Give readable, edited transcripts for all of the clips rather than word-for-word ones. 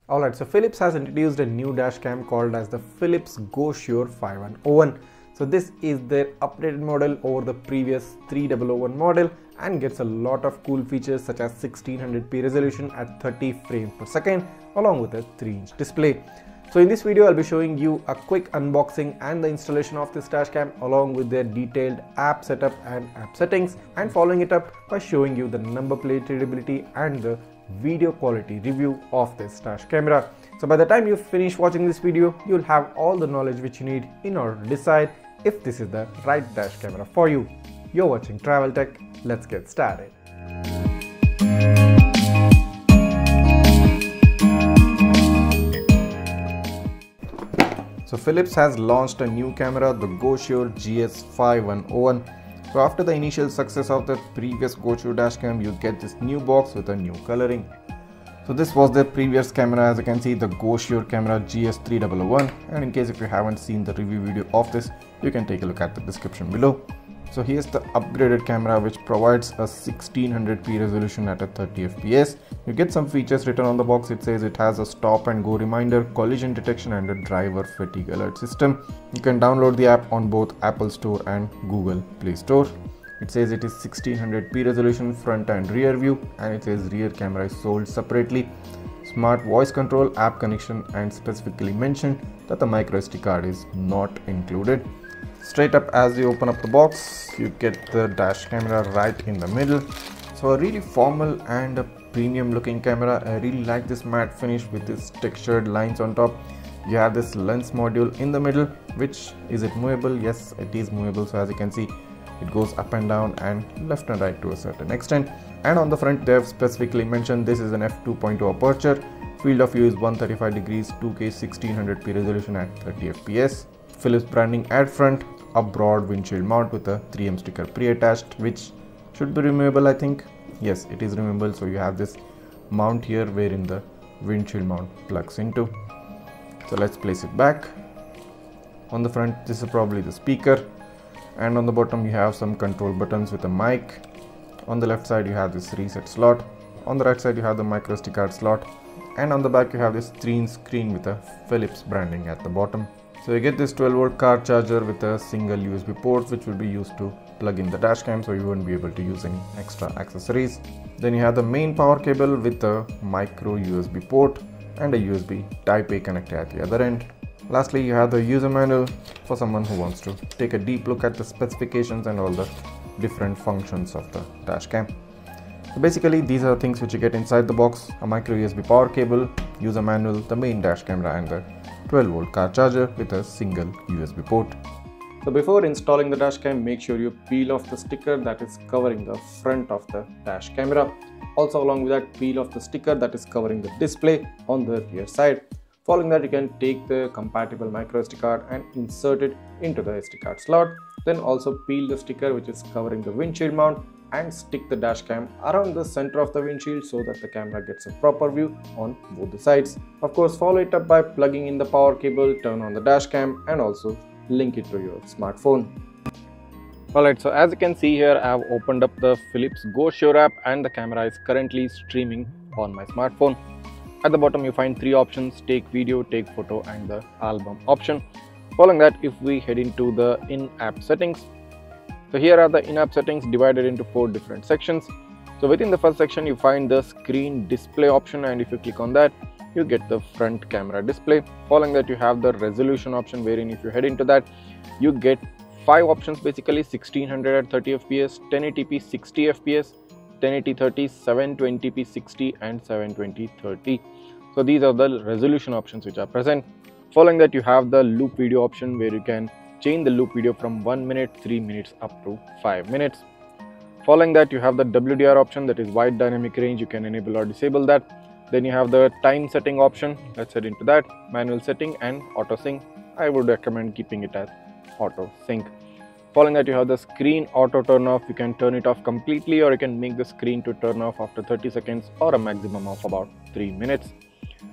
Alright, so Philips has introduced a new dash cam called as the Philips GoSure 5101. So this is their updated model over the previous 3001 model and gets a lot of cool features such as 1600p resolution at 30 frames per second along with a 3-inch display. So in this video I'll be showing you a quick unboxing and the installation of this dash cam along with their detailed app setup and app settings, and following it up by showing you the number plate readability and the video quality review of this dash camera. So by the time you finish watching this video, you'll have all the knowledge which you need in order to decide if this is the right dash camera for you. You're watching Travel Tech. Let's get started. So Philips has launched a new camera, the GoSure GS5101. So after the initial success of the previous GoSure dashcam, you get this new box with a new coloring. So this was the previous camera, as you can see, the GoSure camera GS3001, and in case if you haven't seen the review video of this, you can take a look at the description below. So here's the upgraded camera which provides a 1600p resolution at a 30 fps. You get some features written on the box. It says it has a stop and go reminder, collision detection and a driver fatigue alert system. You can download the app on both Apple Store and Google Play Store. It says it is 1600p resolution front and rear view, and it says rear camera is sold separately. Smart voice control, app connection, and specifically mentioned that the microSD card is not included. Straight up as you open up the box, you get the dash camera right in the middle. So a really formal and a premium looking camera. I really like this matte finish with this textured lines on top. You have this lens module in the middle, which is it movable? Yes, it is movable. So as you can see, it goes up and down and left and right to a certain extent. And on the front, they have specifically mentioned this is an f2.2 aperture. Field of view is 135 degrees, 2K 1600p resolution at 30 fps. Philips branding at front, a broad windshield mount with a 3M sticker pre-attached, which should be removable, I think. Yes, it is removable. So you have this mount here wherein the windshield mount plugs into. So let's place it back. On the front, this is probably the speaker, and on the bottom you have some control buttons with a mic. On the left side you have this reset slot. On the right side you have the microSD card slot, and on the back you have this 3-inch screen with a Philips branding at the bottom. So you get this 12-volt car charger with a single USB port which will be used to plug in the dashcam, so you won't be able to use any extra accessories. Then you have the main power cable with a micro USB port and a USB Type A connector at the other end. Lastly, you have the user manual for someone who wants to take a deep look at the specifications and all the different functions of the dashcam. So basically these are the things which you get inside the box: a micro USB power cable, user manual, the main dash camera, and the 12-volt car charger with a single USB port. So before installing the dashcam, make sure you peel off the sticker that is covering the front of the dash camera. Also along with that, peel off the sticker that is covering the display on the rear side. Following that, you can take the compatible microSD card and insert it into the SD card slot. Then also peel the sticker which is covering the windshield mount and stick the dashcam around the center of the windshield so that the camera gets a proper view on both the sides. Of course, follow it up by plugging in the power cable, turn on the dashcam, and also link it to your smartphone. Alright, so as you can see here, I have opened up the Philips GoSure app and the camera is currently streaming on my smartphone. At the bottom you find 3 options: take video, take photo, and the album option. Following that, if we head into the in-app settings, so here are the in-app settings divided into 4 different sections. So within the first section you find the screen display option, and if you click on that, you get the front camera display. Following that, you have the resolution option, wherein if you head into that, you get 5 options basically: 1600 at 30 fps, 1080p 60 fps, 1080 30, 720p 60, and 720 30. So these are the resolution options which are present. Following that, you have the loop video option, where you can change the loop video from 1 minute, 3 minutes up to 5 minutes. Following that, you have the WDR option, that is wide dynamic range. You can enable or disable that. Then you have the time setting option. Let's head into that. Manual setting and auto sync. I would recommend keeping it as auto sync. Following that, you have the screen auto turn off. You can turn it off completely, or you can make the screen to turn off after 30 seconds or a maximum of about 3 minutes.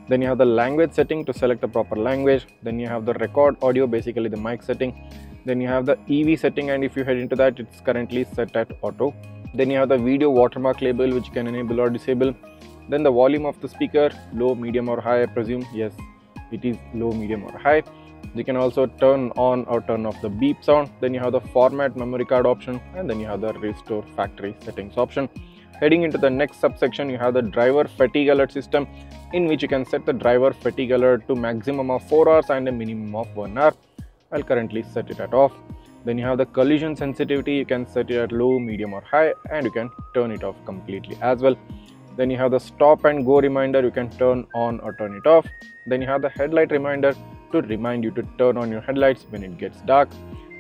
Then you have the language setting to select the proper language. Then you have the record audio, basically the mic setting. Then you have the EV setting, and if you head into that, it's currently set at auto. Then you have the video watermark label, which you can enable or disable. Then the volume of the speaker, low, medium or high, I presume. Yes, it is low, medium or high. You can also turn on or turn off the beep sound. Then you have the format memory card option, and then you have the restore factory settings option. Heading into the next subsection, you have the driver fatigue alert system, in which you can set the driver fatigue alert to maximum of 4 hours and a minimum of 1 hour. I'll currently set it at off. Then you have the collision sensitivity. You can set it at low, medium or high, and you can turn it off completely as well. Then you have the stop and go reminder. You can turn on or turn it off. Then you have the headlight reminder to remind you to turn on your headlights when it gets dark.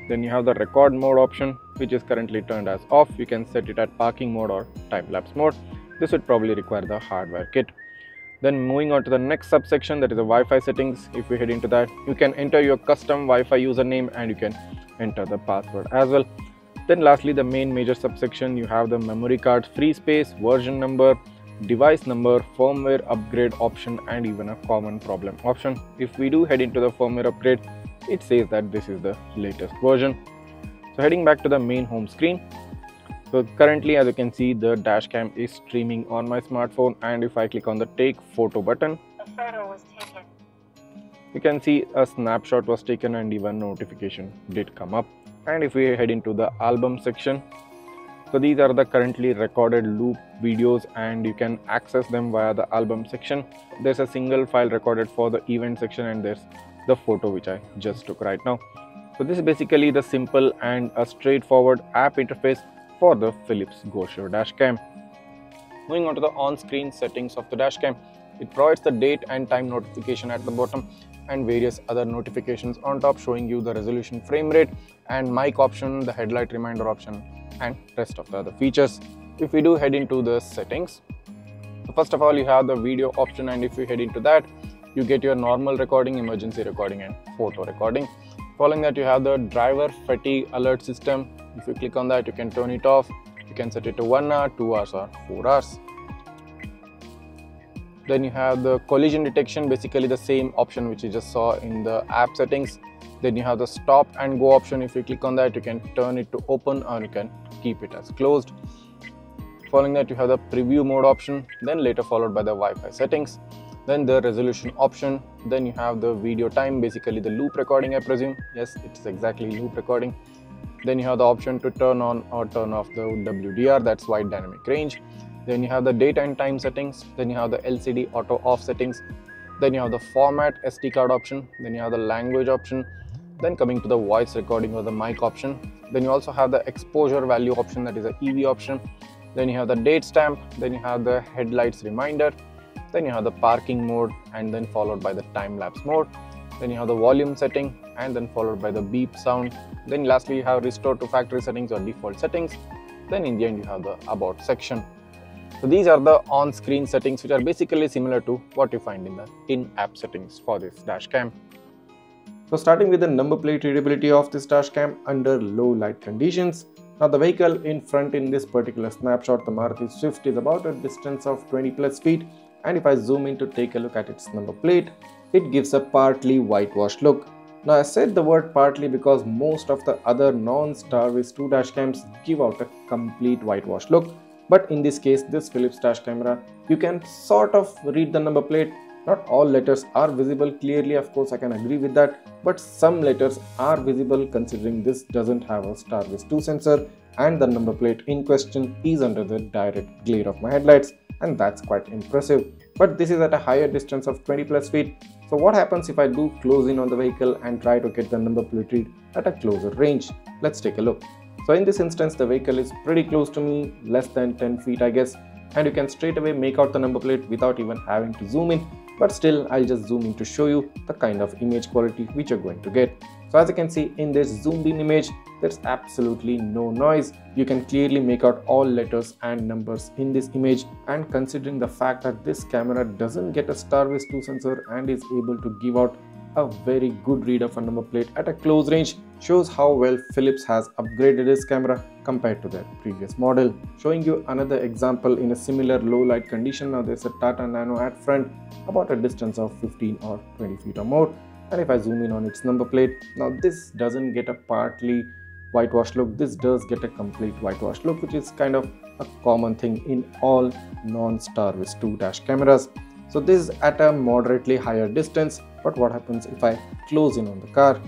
Then you have the record mode option, which is currently turned as off. You can set it at parking mode or time-lapse mode. This would probably require the hardware kit. Then moving on to the next subsection, that is the Wi-Fi settings. If we head into that, you can enter your custom Wi-Fi username and you can enter the password as well. Then lastly, the main major subsection, you have the memory card free space, version number, device number, firmware upgrade option, and even a common problem option. If we do head into the firmware upgrade, it says that this is the latest version. So heading back to the main home screen. So currently, as you can see, the dashcam is streaming on my smartphone, and if I click on the take photo button, a photo was taken. You can see a snapshot was taken and even notification did come up. And if we head into the album section, so these are the currently recorded loop videos and you can access them via the album section. There's a single file recorded for the event section, and there's the photo which I just took right now. So this is basically the simple and a straightforward app interface for the Philips GoSure dashcam. Moving on to the on-screen settings of the dashcam, it provides the date and time notification at the bottom and various other notifications on top, showing you the resolution, frame rate, and mic option, the headlight reminder option, and rest of the other features. If we do head into the settings, so first of all you have the video option, and if you head into that, you get your normal recording, emergency recording, and photo recording. Following that, you have the driver fatigue alert system. If you click on that, you can turn it off. You can set it to 1 hour, 2 hours, or 4 hours. Then you have the collision detection, basically the same option which you just saw in the app settings. Then you have the stop and go option. If you click on that, you can turn it to open or you can keep it as closed. Following that, you have the preview mode option, then later followed by the Wi-Fi settings, then the resolution option. Then you have the video time, basically the loop recording, I presume. Yes, it is exactly loop recording. Then you have the option to turn on or turn off the WDR, that's wide dynamic range. Then you have the date and time settings. Then you have the LCD auto off settings. Then you have the format SD card option. Then you have the language option. Then coming to the voice recording or the mic option. Then you also have the exposure value option, that is the EV option. Then you have the date stamp. Then you have the headlights reminder. Then you have the parking mode, and then followed by the time lapse mode. Then you have the volume setting, and then followed by the beep sound. Then lastly, you have restore to factory settings or default settings. Then in the end, you have the about section. So these are the on-screen settings, which are basically similar to what you find in the in-app settings for this dashcam. So starting with the number plate readability of this dashcam under low light conditions. Now the vehicle in front in this particular snapshot, the Maruti Swift, is about a distance of 20+ feet, and if I zoom in to take a look at its number plate, it gives a partly whitewashed look. Now I said the word partly because most of the other non-Starwish 2 dashcams give out a complete whitewashed look. But in this case, this Philips dash camera, you can sort of read the number plate. Not all letters are visible clearly, of course I can agree with that, but some letters are visible considering this doesn't have a Starwish 2 sensor and the number plate in question is under the direct glare of my headlights, and that's quite impressive. But this is at a higher distance of 20+ feet. So what happens if I do close in on the vehicle and try to get the number plate read at a closer range? Let's take a look. So in this instance, the vehicle is pretty close to me, less than 10 feet I guess, and you can straight away make out the number plate without even having to zoom in. But still, I'll just zoom in to show you the kind of image quality which you're going to get. So as you can see in this zoomed in image, there's absolutely no noise. You can clearly make out all letters and numbers in this image, and considering the fact that this camera doesn't get a Starwish 2 sensor and is able to give out a very good read of a number plate at a close range, shows how well Philips has upgraded its camera compared to their previous model. Showing you another example in a similar low light condition. Now there's a Tata Nano at front, about a distance of 15 or 20 feet or more, and if I zoom in on its number plate, now this doesn't get a partly whitewashed look, this does get a complete whitewashed look, which is kind of a common thing in all non-Star Viz 2 dash cameras. So this is at a moderately higher distance, but what happens if I close in on the car?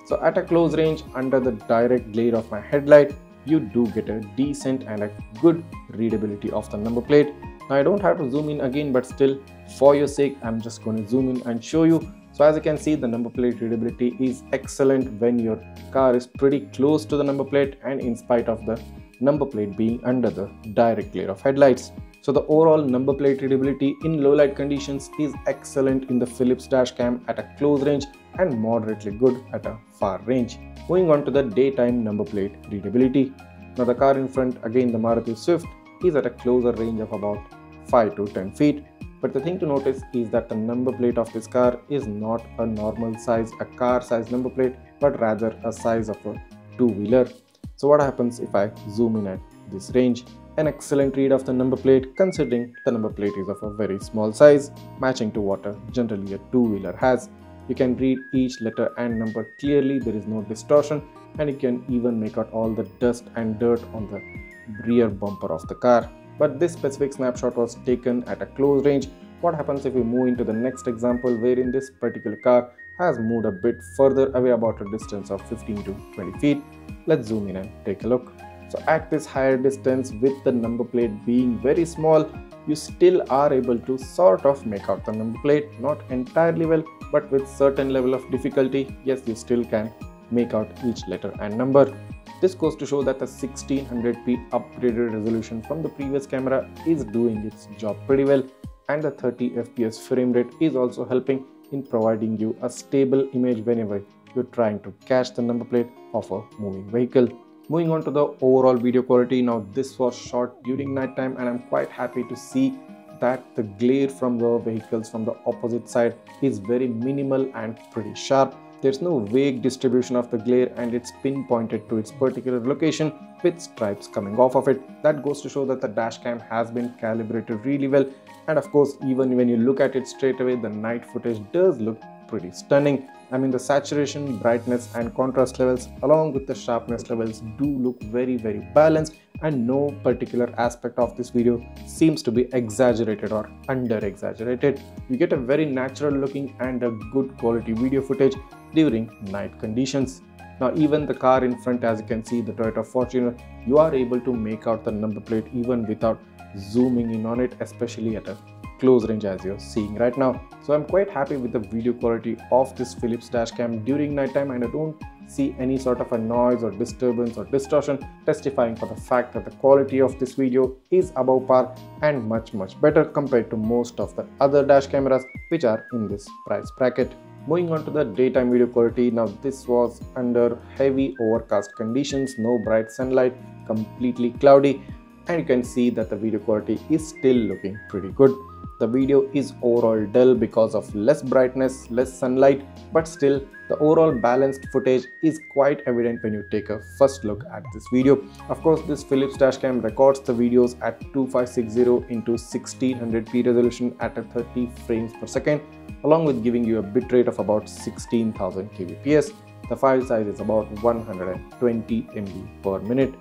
So at a close range under the direct glare of my headlight, you do get a decent and a good readability of the number plate. Now I don't have to zoom in again, but still for your sake I'm just going to zoom in and show you. So as you can see, the number plate readability is excellent when your car is pretty close to the number plate and in spite of the number plate being under the direct glare of headlights. So the overall number plate readability in low light conditions is excellent in the Philips dashcam at a close range and moderately good at a far range. Moving on to the daytime number plate readability. Now the car in front, again the Maruti Swift, is at a closer range of about 5 to 10 feet. But the thing to notice is that the number plate of this car is not a normal size, a car size number plate, but rather a size of a two-wheeler. So what happens if I zoom in at this range? An excellent read of the number plate considering the number plate is of a very small size, matching to what generally a two-wheeler has. You can read each letter and number clearly, there is no distortion, and you can even make out all the dust and dirt on the rear bumper of the car. But this specific snapshot was taken at a close range. What happens if we move into the next example, wherein this particular car has moved a bit further away, about a distance of 15 to 20 feet. Let's zoom in and take a look. So at this higher distance, with the number plate being very small, you still are able to sort of make out the number plate, not entirely well, but with certain level of difficulty, yes, you still can make out each letter and number. This goes to show that the 1600p upgraded resolution from the previous camera is doing its job pretty well, and the 30 fps frame rate is also helping in providing you a stable image whenever you're trying to catch the number plate of a moving vehicle. Moving on to the overall video quality. Now this was shot during night time and I'm quite happy to see that the glare from the vehicles from the opposite side is very minimal and pretty sharp. There's no vague distribution of the glare and it's pinpointed to its particular location with stripes coming off of it. That goes to show that the dashcam has been calibrated really well, and of course even when you look at it straight away, the night footage does look pretty stunning. I mean, the saturation, brightness and contrast levels along with the sharpness levels do look very balanced, and no particular aspect of this video seems to be exaggerated or under exaggerated. You get a very natural looking and a good quality video footage during night conditions. Now even the car in front, as you can see, the Toyota Fortuner, you are able to make out the number plate even without zooming in on it, especially at a close range as you're seeing right now. So I'm quite happy with the video quality of this Philips dashcam during nighttime, and I don't see any sort of a noise or disturbance or distortion, testifying for the fact that the quality of this video is above par and much better compared to most of the other dash cameras which are in this price bracket. Moving on to the daytime video quality. Now this was under heavy overcast conditions, no bright sunlight, completely cloudy, and you can see that the video quality is still looking pretty good. The video is overall dull because of less brightness, less sunlight, but still the overall balanced footage is quite evident when you take a first look at this video. Of course, this Philips dashcam records the videos at 2560 into 1600p resolution at a 30 frames per second, along with giving you a bitrate of about 16,000 kbps. The file size is about 120 MB per minute.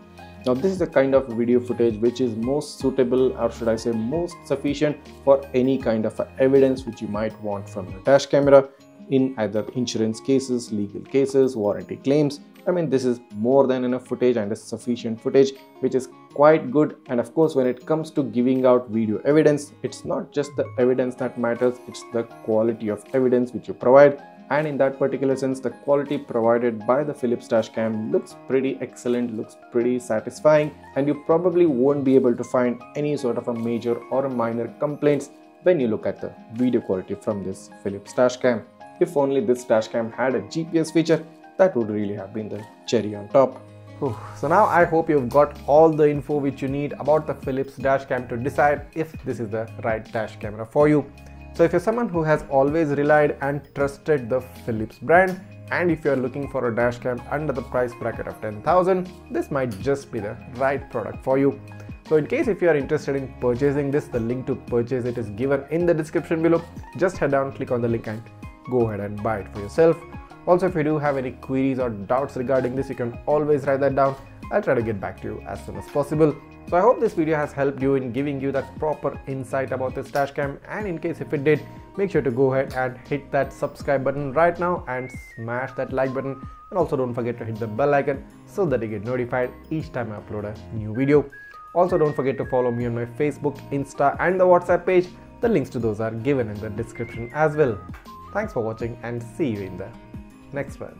Now this is the kind of video footage which is most suitable, or should I say most sufficient, for any kind of evidence which you might want from your dash camera in either insurance cases, legal cases, warranty claims. I mean, this is more than enough footage and a sufficient footage which is quite good. And of course, when it comes to giving out video evidence, it's not just the evidence that matters, it's the quality of evidence which you provide. And in that particular sense, the quality provided by the Philips dashcam looks pretty excellent, looks pretty satisfying, and you probably won't be able to find any sort of a major or a minor complaints when you look at the video quality from this Philips dashcam. If only this dashcam had a GPS feature, that would really have been the cherry on top. So now I hope you've got all the info which you need about the Philips dashcam to decide if this is the right dash camera for you. So if you're someone who has always relied and trusted the Philips brand, and if you're looking for a dashcam under the price bracket of 10,000, this might just be the right product for you. So in case if you are interested in purchasing this, the link to purchase it is given in the description below. Just head down, click on the link and go ahead and buy it for yourself. Also, if you do have any queries or doubts regarding this, you can always write that down. I'll try to get back to you as soon as possible. So I hope this video has helped you in giving you that proper insight about this dashcam, and in case if it did, make sure to go ahead and hit that subscribe button right now and smash that like button, and also don't forget to hit the bell icon so that you get notified each time I upload a new video. Also don't forget to follow me on my Facebook, Insta and the WhatsApp page. The links to those are given in the description as well. Thanks for watching and see you in the next one.